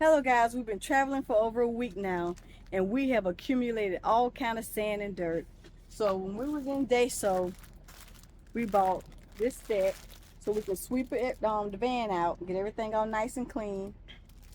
Hello guys, we've been traveling for over a week now and we have accumulated all kind of sand and dirt. So when we was in Deso, we bought this set so we could sweep the van out, get everything all nice and clean,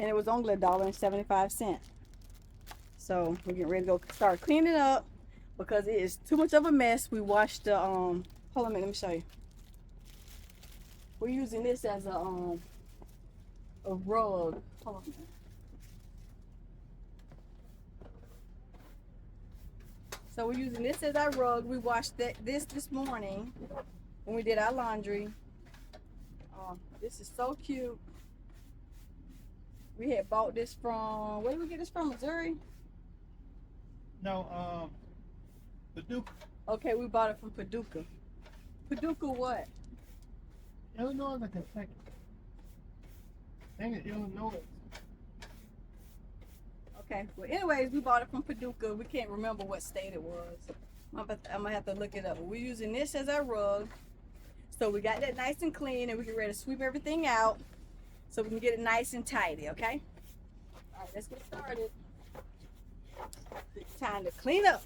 and it was only $1.75. So we're getting ready to go start cleaning up because it is too much of a mess. We washed the hold on a minute, let me show you. We're using this as a rug. Hold on a minute. So we're using this as our rug. We washed this morning when we did our laundry. This is so cute. We had bought this from, where did we get this from, Missouri? No, Paducah. Okay, we bought it from Paducah. Paducah what? Illinois or Kentucky? I think it's Illinois. Okay, well anyways, we bought it from Paducah. We can't remember what state it was. I'm gonna have to look it up. We're using this as our rug. So we got that nice and clean and we get ready to sweep everything out so we can get it nice and tidy, okay? All right, let's get started. It's time to clean up.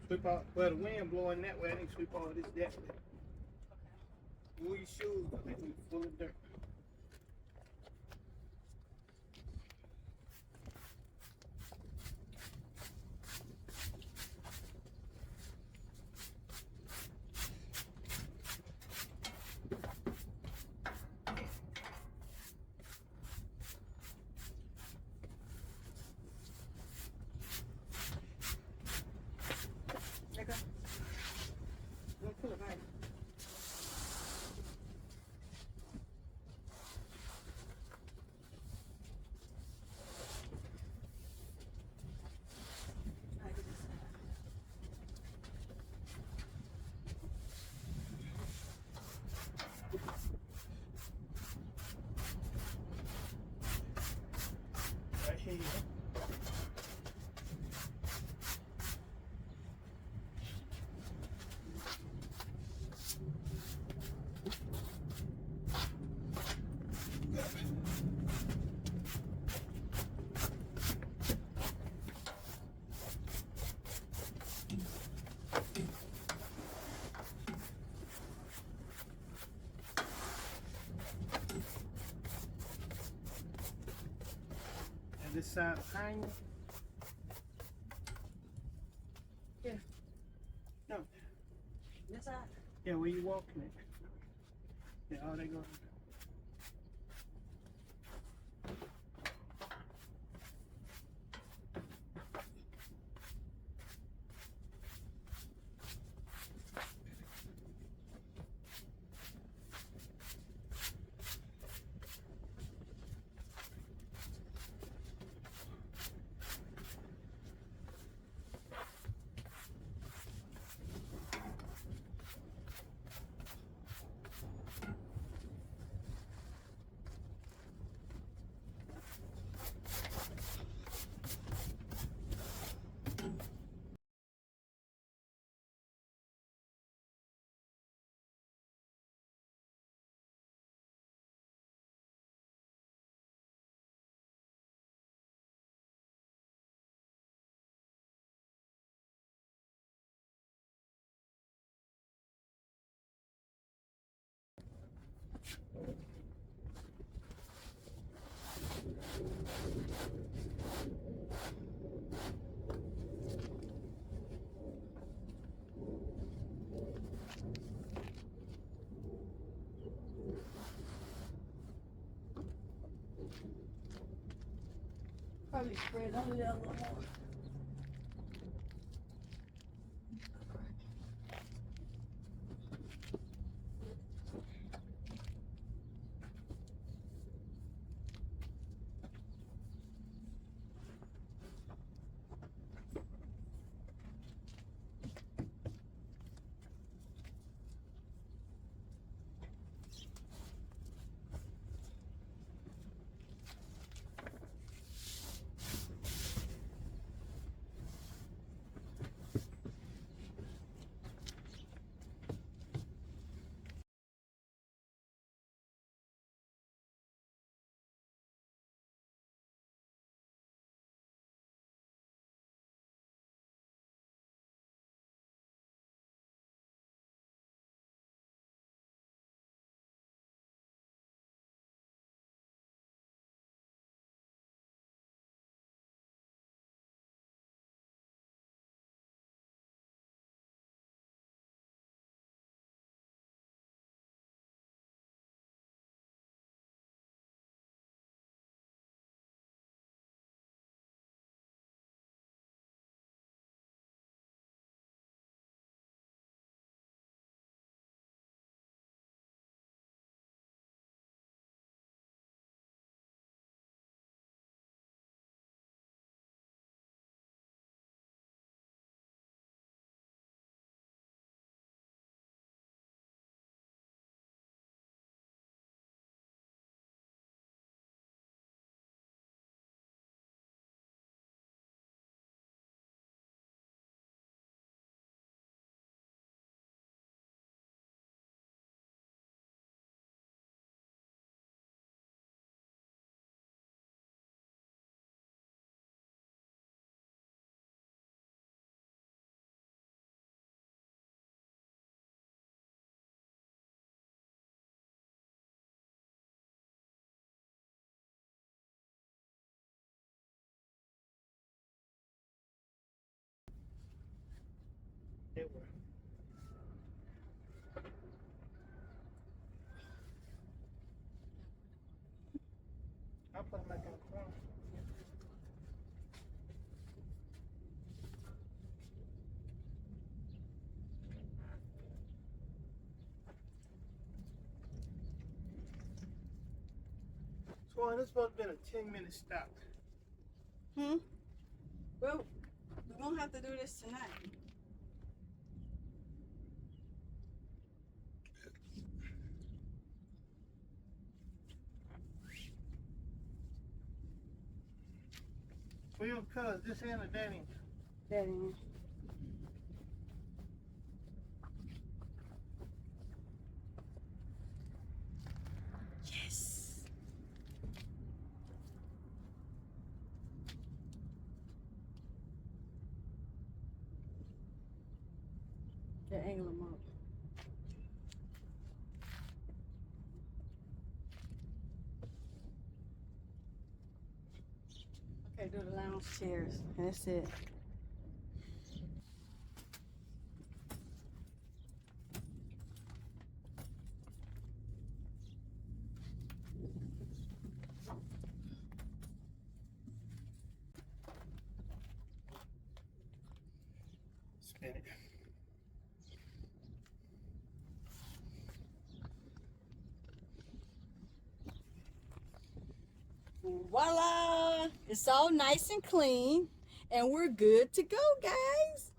Sweep out, well, the wind blowing that way, I think sweep all this that way. Move your shoes, I think we full of dirt. Okay. I'm gonna pull it right. This side behind you? Yeah. No. This side? Yeah, where you walking at? Yeah, all they go. Probably spread under there a little more. They were. I'll put them back in the corner. Swan, this supposed to be a 10-minute stop. Well, we're gonna have to do this tonight. For your cuz, this end or that end? That in. Yes. That angle them up. Okay, do the lounge chairs. And that's it. Spin it. Voila! It's all nice and clean, and we're good to go, guys.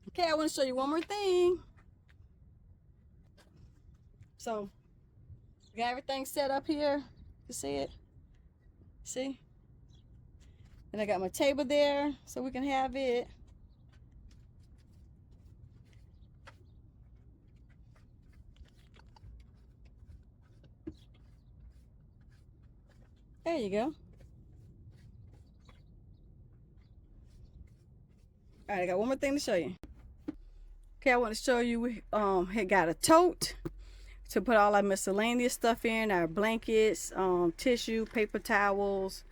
Okay, I want to show you one more thing. So, we got everything set up here. You see it? See? And I got my table there so we can have it. There you go. All right, I got one more thing to show you. Okay, I want to show you we had got a tote to put all our miscellaneous stuff in, our blankets, tissue, paper towels,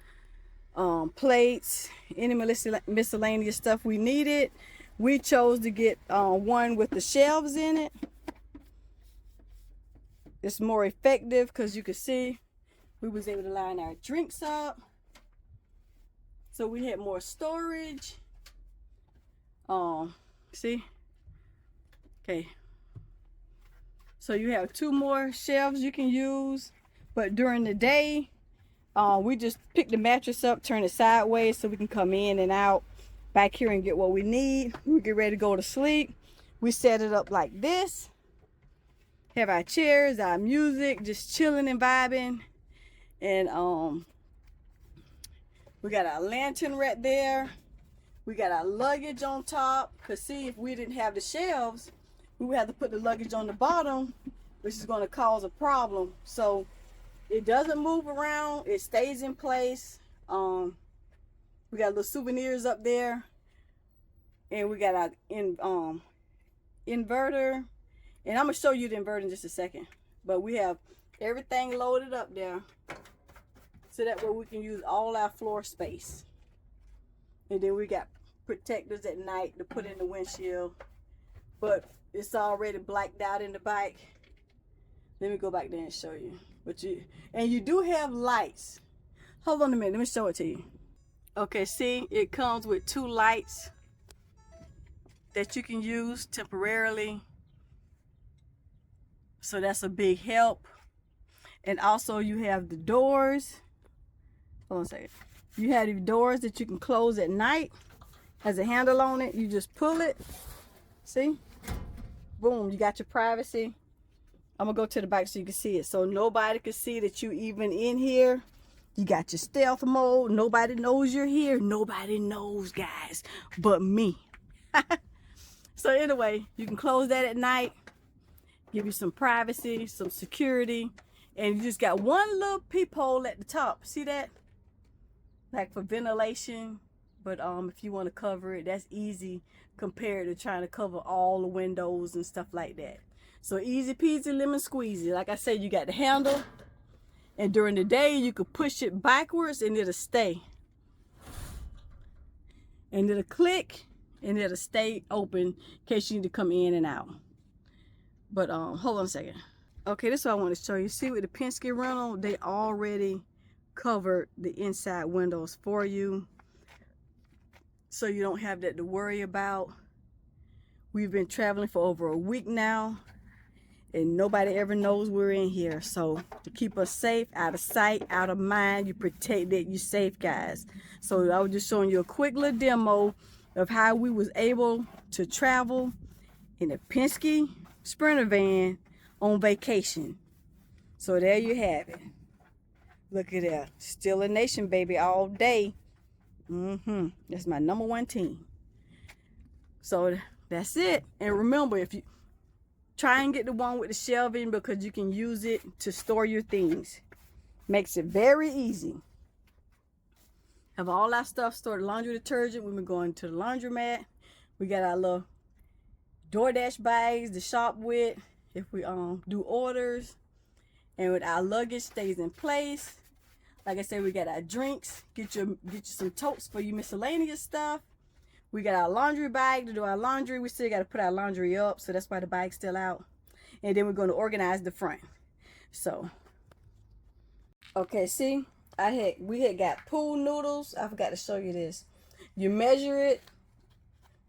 plates, any miscellaneous stuff we needed. We chose to get one with the shelves in it. It's more effective because you can see we was able to line our drinks up. So we had more storage. See? Okay. So you have 2 more shelves you can use, but during the day, we just pick the mattress up, turn it sideways so we can come in and out back here and get what we need. We get ready to go to sleep. We set it up like this. Have our chairs, our music, just chilling and vibing. And we got our lantern right there. We got our luggage on top. Cause see, if we didn't have the shelves, we would have to put the luggage on the bottom, which is going to cause a problem. So it doesn't move around. It stays in place. We got little souvenirs up there, and we got our inverter. And I'm gonna show you the inverter in just a second. But we have everything loaded up there, so that way we can use all our floor space. And then we got protectors at night to put in the windshield. But it's already blacked out in the bike. Let me go back there and show you. And you do have lights. Hold on a minute, let me show it to you. Okay, see, it comes with 2 lights that you can use temporarily. So that's a big help. And also you have the doors. Hold on a second. You have the doors that you can close at night. Has a handle on it. You just pull it. See? Boom, you got your privacy. I'm gonna go to the back so you can see it. So nobody can see that you even in here. You got your stealth mode. Nobody knows you're here. Nobody knows, guys, but me. So anyway, you can close that at night. Give you some privacy, some security. And you just got one little peephole at the top. See that? Like for ventilation. But if you want to cover it, that's easy compared to trying to cover all the windows and stuff like that. So easy peasy lemon squeezy. Like I said, you got the handle, and during the day you could push it backwards and it'll stay, and it'll click and it'll stay open in case you need to come in and out. But hold on a second. Okay, this is what I want to show you. See, with the Penske rental, they already covered the inside windows for you, so you don't have that to worry about. We've been traveling for over a week now, and nobody ever knows we're in here. So to keep us safe, out of sight, out of mind, you protect that you're safe, guys. So I was just showing you a quick little demo of how we was able to travel in a Penske Sprinter van on vacation. So there you have it. Look at that. Still a nation, baby, all day. That's my #1 team. So that's it. And remember, if you try and get the one with the shelving, because you can use it to store your things. Makes it very easy. Have all our stuff stored. Laundry detergent, we've been going to the laundromat. We got our little DoorDash bags to shop with if we do orders. And with our luggage stays in place. Like I said, we got our drinks. Get you some totes for your miscellaneous stuff. We got our laundry bag to do our laundry. We still got to put our laundry up, so that's why the bag's still out. And then we're going to organize the front. So, okay, see, we had got pool noodles. I forgot to show you this. You measure it,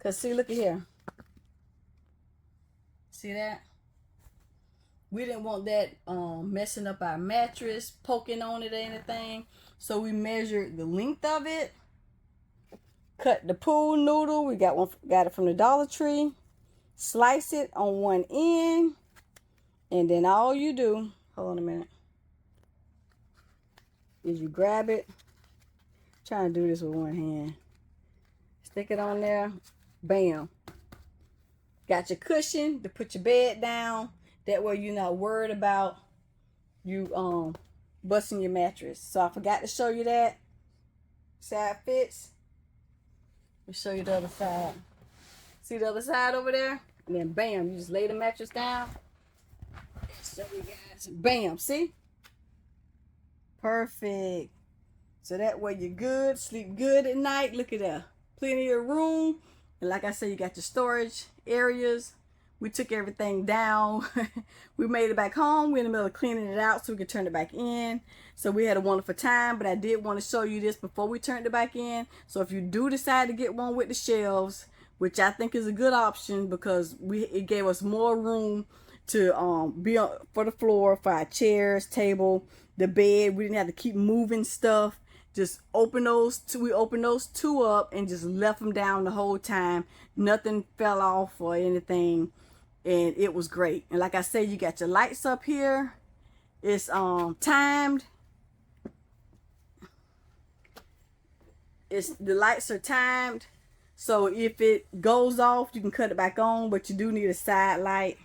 cause see, look at here. See that? We didn't want that messing up our mattress, poking on it or anything. So we measured the length of it. Cut the pool noodle. We got it from the Dollar Tree. Slice it on one end. And then all you do, hold on a minute, is you grab it. I'm trying to do this with one hand. Stick it on there. Bam. Got your cushion to put your bed down. That way you're not worried about you busting your mattress. So I forgot to show you that. Side fits. Let me show you the other side. See the other side over there? And then bam, you just lay the mattress down. Show you guys. Bam, see? Perfect. So that way you're good. Sleep good at night. Look at that. Plenty of room. And like I said, you got your storage areas. We took everything down. We made it back home. We're in the middle of cleaning it out so we could turn it back in. So we had a wonderful time, but I did want to show you this before we turned it back in. So if you do decide to get one with the shelves, which I think is a good option because it gave us more room to be on for the floor, for our chairs, table, the bed. We didn't have to keep moving stuff. Just open those two. We opened those two up and just left them down the whole time. Nothing fell off or anything, and it was great. And like I said, you got your lights up here. It's timed. The lights are timed, so if it goes off, you can cut it back on. But you do need a side light.